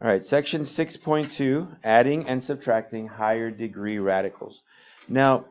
All right, section 6.2, adding and subtracting higher degree radicals. Now,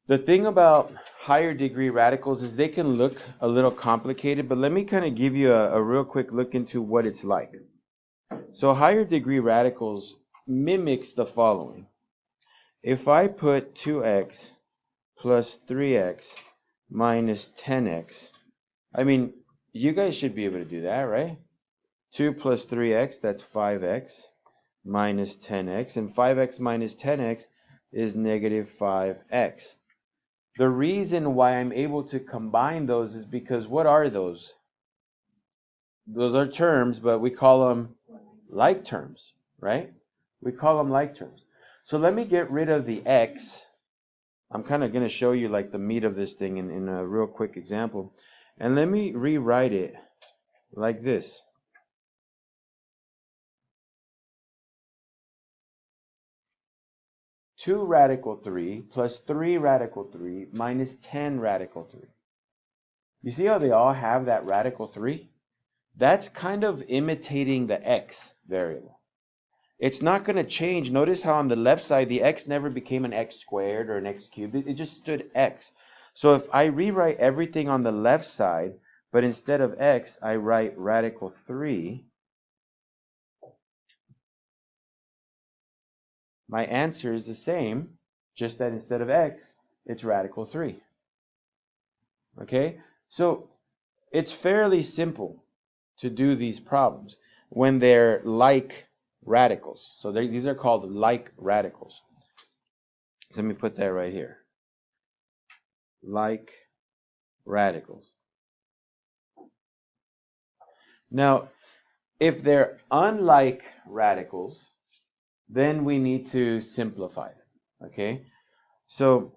the thing about higher degree radicals is they can look a little complicated, but let me kind of give you a real quick look into what it's like. So higher degree radicals mimics the following. If I put 2x plus 3x minus 10x, I mean, you guys should be able to do that, right? 2 plus 3x, that's 5x, minus 10x. And 5x minus 10x is negative 5x. The reason why I'm able to combine those is because what are those? Those are terms, but we call them like terms, right? We call them like terms. So let me get rid of the x. I'm kind of going to show you like the meat of this thing in a real quick example. And let me rewrite it like this. Two radical 3 plus 3 radical 3 minus 10 radical 3. You see how they all have that radical 3? That's kind of imitating the x variable. It's not going to change. Notice how on the left side, the x never became an x squared or an x cubed. It just stood x. So if I rewrite everything on the left side, but instead of x, I write radical 3, my answer is the same, just that instead of x, it's radical 3. Okay? So it's fairly simple to do these problems when they're like radicals. So these are called like radicals. So let me put that right here. Like radicals. Now, if they're unlike radicals, then we need to simplify them. Okay? So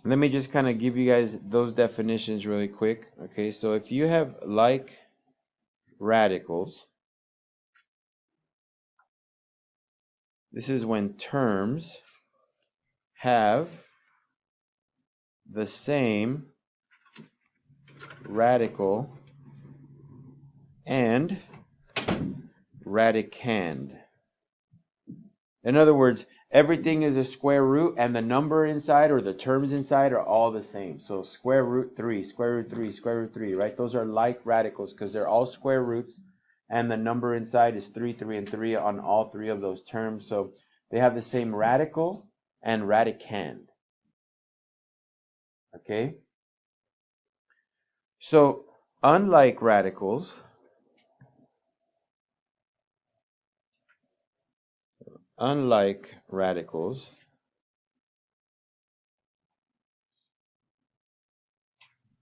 let me just kind of give you guys those definitions really quick. Okay, so if you have like radicals, this is when terms have the same radical and radicand. In other words, everything is a square root and the number inside or the terms inside are all the same. So square root 3, square root 3, square root 3, right? Those are like radicals because they're all square roots and the number inside is 3, 3, and 3 on all three of those terms. So they have the same radical and radicand. Okay? So unlike radicals,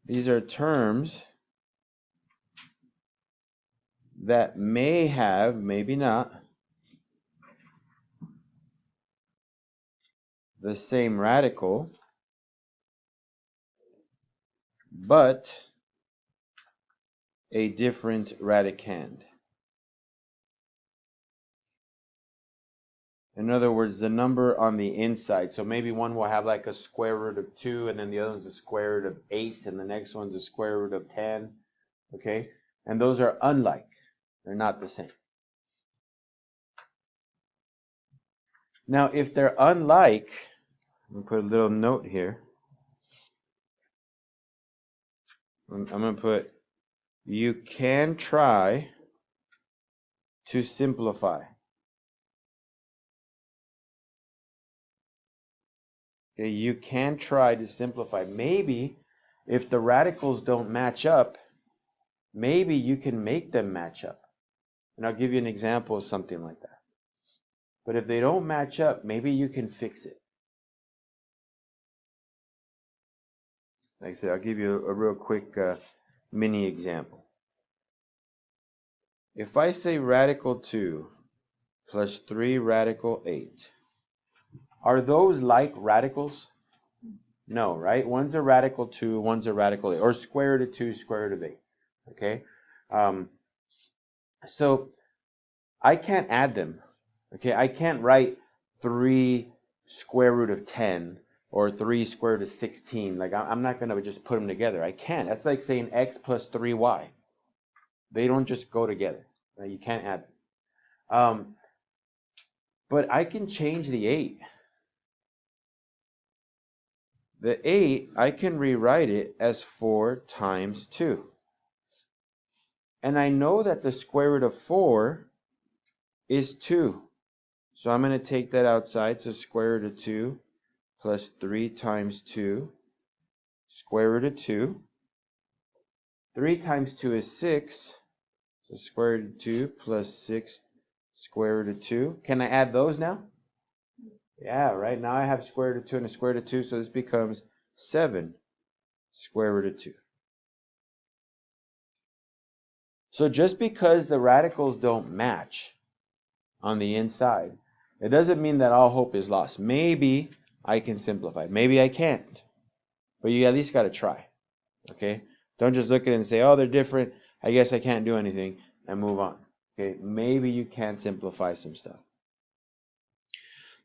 these are terms that may have, maybe not, the same radical, but a different radicand. In other words, the number on the inside. So maybe one will have like a square root of 2, and then the other one's a square root of 8, and the next one's a square root of 10. Okay? And those are unlike. They're not the same. Now, if they're unlike, I'm going to put a little note here. I'm going to put, you can try to simplify. Okay, you can try to simplify. Maybe if the radicals don't match up, maybe you can make them match up. And I'll give you an example of something like that. But if they don't match up, maybe you can fix it. Like I said, I'll give you a real quick mini example. If I say radical 2 plus 3 radical 8, are those like radicals? No, right? One's a radical 2, one's a radical 8, or square root of 2, square root of 8. Okay? So I can't add them. Okay, I can't write 3 square root of 10 or 3 square root of 16. Like, I'm not going to just put them together. I can't. That's like saying x plus 3y. They don't just go together. Right? You can't add them. But I can change the 8. The 8, I can rewrite it as 4 times 2. And I know that the square root of 4 is 2. So I'm going to take that outside. So square root of 2 plus 3 times 2, square root of 2. 3 times 2 is 6. So square root of 2 plus 6 square root of 2. Can I add those now? Yeah, right. Now I have square root of 2 and a square root of 2. So this becomes 7 square root of 2. So just because the radicals don't match on the inside, it doesn't mean that all hope is lost. Maybe I can simplify. Maybe I can't. But you at least got to try. Okay? Don't just look at it and say, oh, they're different. I guess I can't do anything, and move on. Okay? Maybe you can simplify some stuff.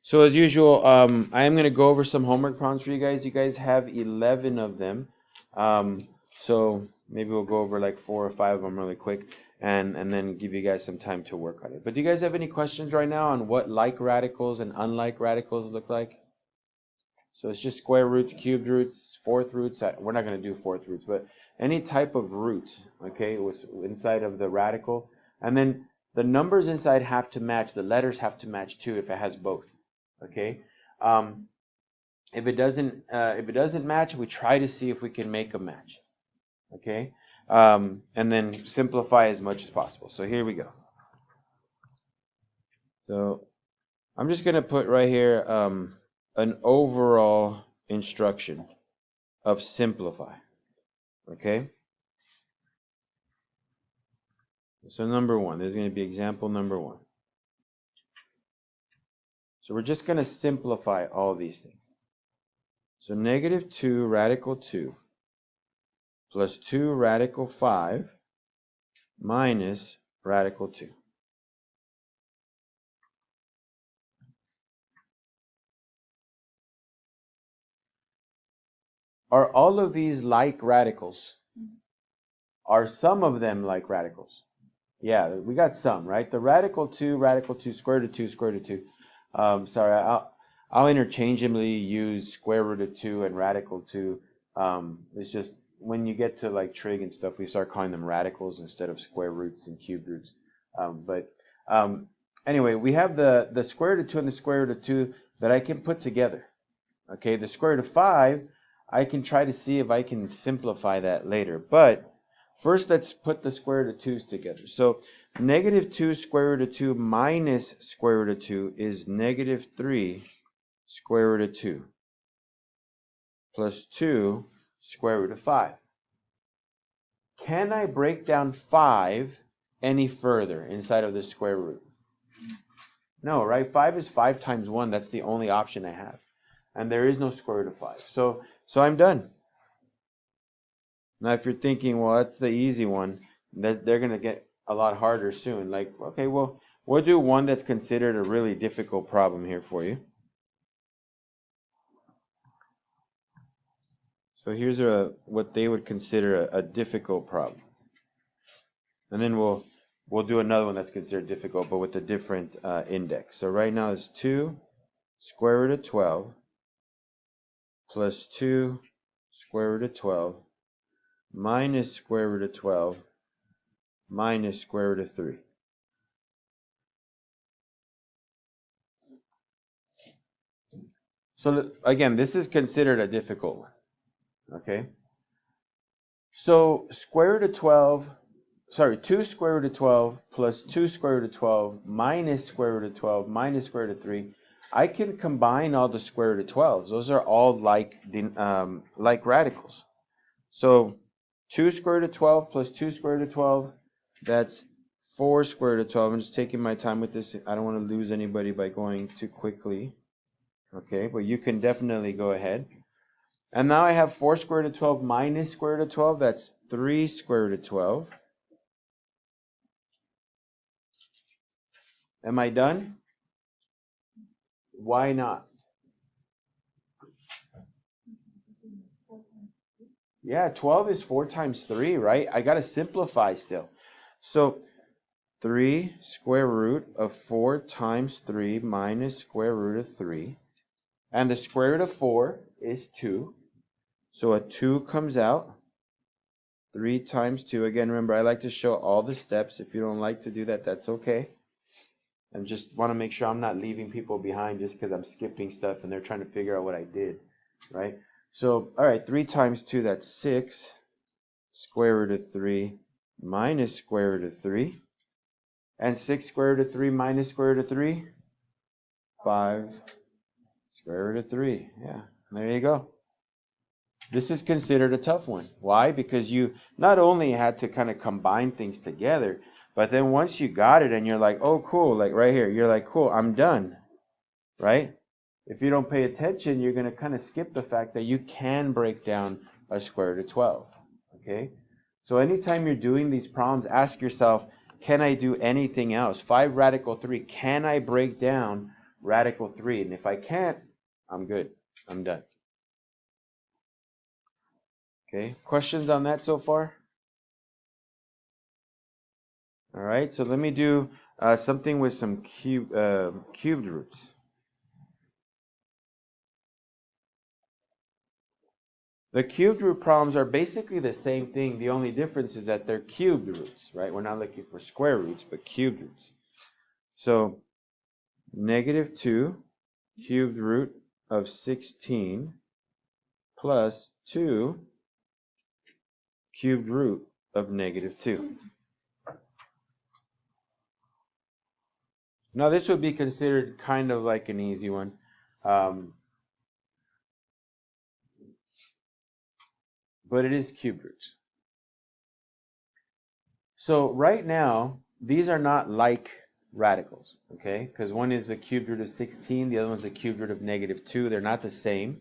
So as usual, I am going to go over some homework problems for you guys. You guys have 11 of them. So maybe we'll go over like 4 or 5 of them really quick, and then give you guys some time to work on it. But do you guys have any questions right now on what like radicals and unlike radicals look like? So it's just square roots, cubed roots, fourth roots. We're not going to do fourth roots, but any type of root, okay, inside of the radical. And then the numbers inside have to match. The letters have to match too if it has both, okay? If it doesn't match, we try to see if we can make a match, okay? And then simplify as much as possible. So here we go. So I'm just going to put right here an overall instruction of simplify, okay? So number 1, there's going to be example number 1. So we're just going to simplify all these things. So negative 2 radical 2 plus 2 radical 5 minus radical 2. Are all of these like radicals? Are some of them like radicals? Yeah, we got some, right? The radical 2, square root of 2, square root of 2. Sorry, I'll interchangeably use square root of 2 and radical 2. It's just when you get to like trig and stuff, we start calling them radicals instead of square roots and cube roots. Anyway, we have the square root of 2 and the square root of 2 that I can put together. Okay, the square root of 5, I can try to see if I can simplify that later. But first, let's put the square root of 2's together. So negative 2 square root of 2 minus square root of 2 is negative 3 square root of 2 plus 2 square root of 5. Can I break down 5 any further inside of the square root? No, right? 5 is 5 times 1. That's the only option I have. And there is no square root of 5. So I'm done. Now, if you're thinking, well, that's the easy one, they're going to get a lot harder soon. Like, okay, well, we'll do one that's considered a really difficult problem here for you. So here's what they would consider a difficult problem. And then we'll do another one that's considered difficult, but with a different index. So right now it's 2 square root of 12 plus 2 square root of 12 minus square root of 12 minus square root of 3. So again, this is considered a difficult one, okay? So 2 square root of 12 plus 2 square root of 12 minus square root of 12 minus square root of 3, I can combine all the square root of 12s. Those are all like radicals. So 2 square root of 12 plus 2 square root of 12, that's 4 square root of 12. I'm just taking my time with this. I don't want to lose anybody by going too quickly. Okay, but you can definitely go ahead. And now I have 4 square root of 12 minus square root of 12. That's 3 square root of 12. Am I done? Why not? Yeah, 12 is 4 times 3, right? I got to simplify still. So 3 square root of 4 times 3 minus square root of 3. And the square root of 4 is 2. So a 2 comes out. 3 times 2. Again, remember, I like to show all the steps. If you don't like to do that, that's okay. And just want to make sure I'm not leaving people behind just because I'm skipping stuff and they're trying to figure out what I did, right? So, all right, 3 times 2, that's 6. Square root of 3 minus square root of 3. And 6 square root of 3 minus square root of 3? 5 square root of 3. Yeah, there you go. This is considered a tough one. Why? Because you not only had to kind of combine things together, but then once you got it and you're like, oh, cool, like right here, you're like, cool, I'm done, right? If you don't pay attention, you're going to kind of skip the fact that you can break down a square root of 12, okay? So anytime you're doing these problems, ask yourself, can I do anything else? 5 radical 3, can I break down radical 3? And if I can't, I'm good. I'm done. Okay, questions on that so far? All right, so let me do something with some cubed roots. The cubed root problems are basically the same thing. The only difference is that they're cubed roots, right? We're not looking for square roots, but cubed roots. So negative 2 cubed root of 16 plus 2 cubed root of negative 2. Now this would be considered kind of like an easy one. But it is cubed roots. So right now, these are not like radicals, okay? Because one is a cubed root of 16, the other one's a cubed root of negative 2. They're not the same.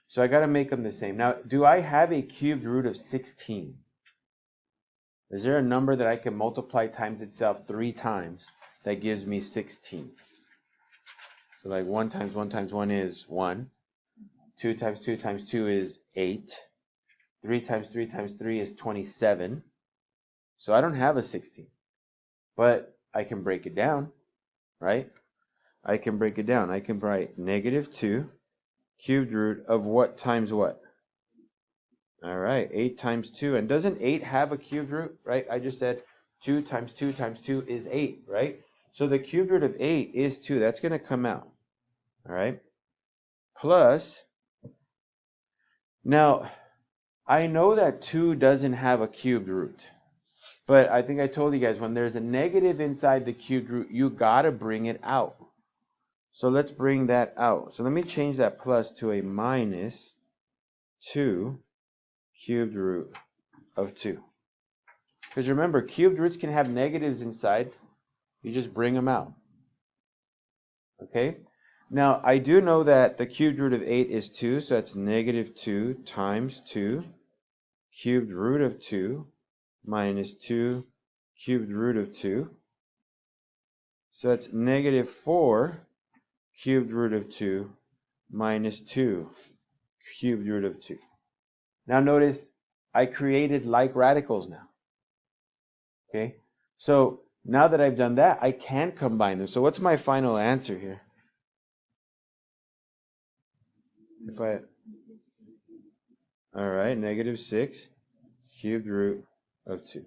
So I got to make them the same. Now, do I have a cubed root of 16? Is there a number that I can multiply times itself 3 times that gives me 16? So like 1 times 1 times 1 is 1. 2 times 2 times 2 is 8. 3 times 3 times 3 is 27. So I don't have a 16. But I can break it down, right? I can break it down. I can write negative 2 cubed root of what times what? All right, 8 times 2. And doesn't 8 have a cubed root, right? I just said 2 times 2 times 2 is 8, right? So the cubed root of 8 is 2. That's going to come out, all right? Plus, now, I know that 2 doesn't have a cubed root. But I think I told you guys, when there's a negative inside the cubed root, you got to bring it out. So let's bring that out. So let me change that plus to a minus 2 cubed root of 2. Because remember, cubed roots can have negatives inside. You just bring them out. Okay? Now, I do know that the cubed root of 8 is 2, so that's negative 2 times 2 cubed root of 2 minus 2 cubed root of 2. So that's negative 4 cubed root of 2 minus 2 cubed root of 2. Now notice I created like radicals now. Okay? So now that I've done that, I can combine them. So what's my final answer here? All right, negative 6 cubed root of 2.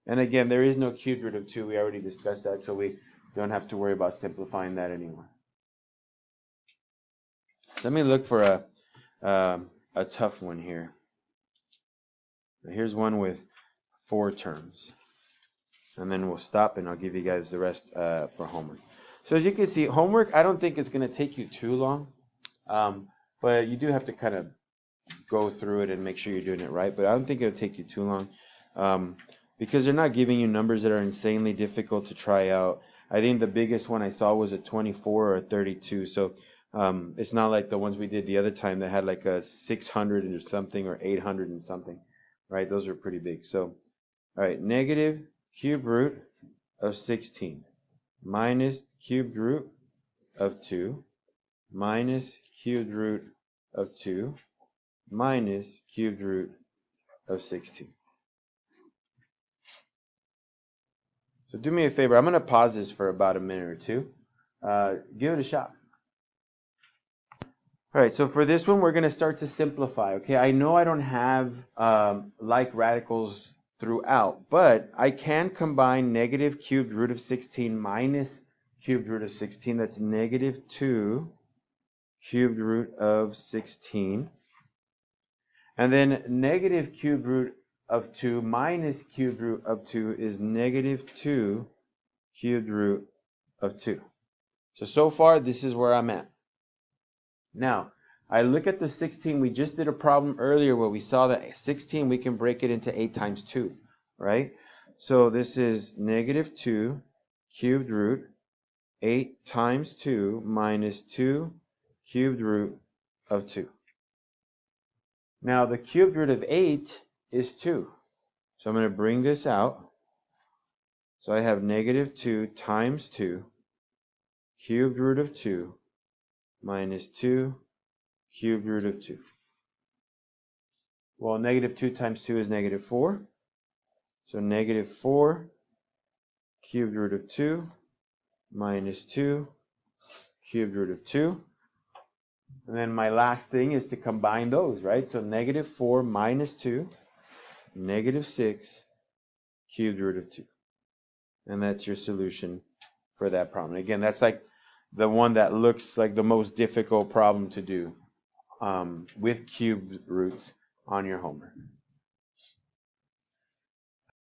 And again, there is no cubed root of 2. We already discussed that, so we don't have to worry about simplifying that anymore. Let me look for a tough one here. Here's one with 4 terms. And then we'll stop and I'll give you guys the rest for homework. So as you can see, homework, I don't think it's going to take you too long. But you do have to kind of go through it and make sure you're doing it right. But I don't think it'll take you too long because they're not giving you numbers that are insanely difficult to try out. I think the biggest one I saw was a 24 or a 32. So it's not like the ones we did the other time that had like a 600 or something or 800 and something, right? Those are pretty big. So, all right, negative cube root of 16 minus cubed root of 2 minus cubed root of 2 minus cubed root of 16. So do me a favor. I'm going to pause this for about a minute or two. Give it a shot. All right, so for this one, we're going to start to simplify, okay? I know I don't have like radicals throughout, but I can combine negative cubed root of 16 minus cubed root of 16. That's negative 2 cubed root of 16. And then negative cubed root of 2 minus cubed root of 2 is negative 2 cubed root of 2. So far, this is where I'm at. Now, I look at the 16. We just did a problem earlier where we saw that 16, we can break it into 8 times 2, right? So this is negative 2 cubed root 8 times 2 minus 2 cubed root of 2. Now, the cubed root of 8 is 2. So I'm going to bring this out. So I have negative 2 times 2 cubed root of 2 minus 2 cubed root of 2. Well, negative 2 times 2 is negative 4. So negative 4 cubed root of 2 minus 2 cubed root of 2. And then my last thing is to combine those, right? So negative 4 minus 2, negative 6 cubed root of 2. And that's your solution for that problem. Again, that's like the one that looks like the most difficult problem to do with cubed roots on your homework.